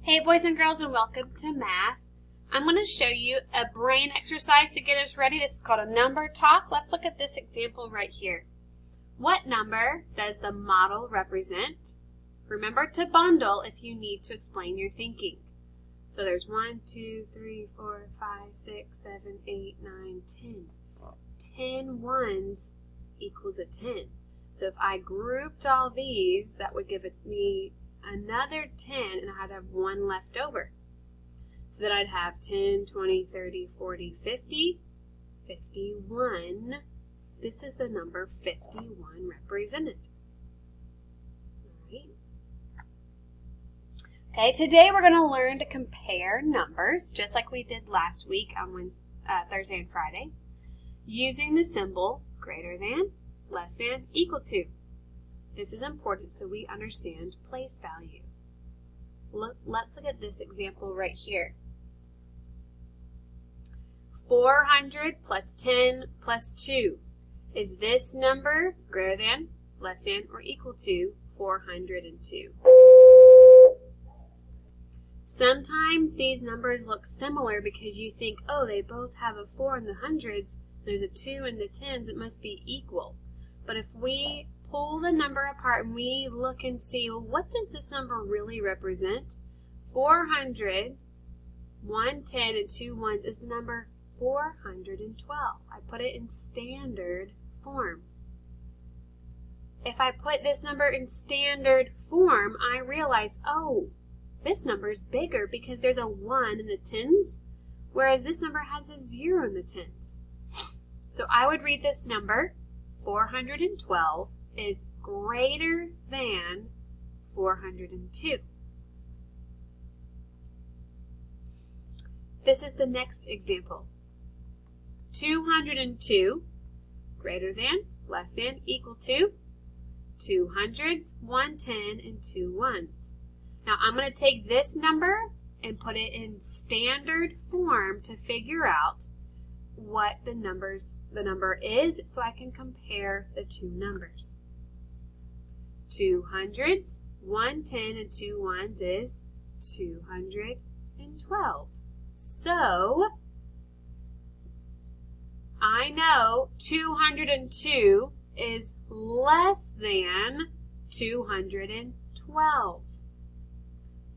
Hey boys and girls, and welcome to math. I'm going to show you a brain exercise to get us ready. This is called a number talk. Let's look at this example right here. What number does the model represent? Remember to bundle if you need to explain your thinking. So there's 1, 2, 3, 4, 5, 6, 7, 8, 9, 10. 10 ones equals a 10. So if I grouped all these, that would give me another 10, and I'd have one left over. So that I'd have 10, 20, 30, 40, 50, 51. This is the number 51 represented. All right. Okay, today we're going to learn to compare numbers, just like we did last week on Thursday and Friday, using the symbol greater than, less than, equal to. This is important so we understand place value. Let's look at this example right here. 400 plus 10 plus 2. Is this number greater than, less than, or equal to 402? Sometimes these numbers look similar because you think, oh, they both have a 4 in the hundreds, there's a 2 in the tens, it must be equal. But if we pull the number apart and we look and see, well, what does this number really represent? 400, 1 10, and 2 ones is the number 412. I put it in standard form. If I put this number in standard form, I realize, oh, this number is bigger because there's a 1 in the tens, whereas this number has a 0 in the tens. So I would read this number, 412, is greater than 402. This is the next example. 202, greater than, less than, equal to 2 hundreds, 1 10, and 2 ones. Now I'm going to take this number and put it in standard form to figure out what the number is so I can compare the two numbers. 2 hundreds, 1 10, and 2 ones is 212. So I know 202 is less than 212.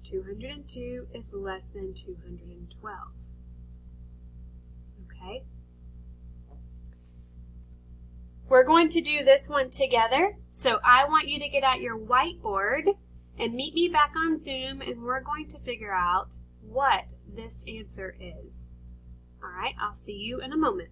202 is less than 212. Okay? We're going to do this one together, so I want you to get out your whiteboard and meet me back on Zoom, and we're going to figure out what this answer is. All right, I'll see you in a moment.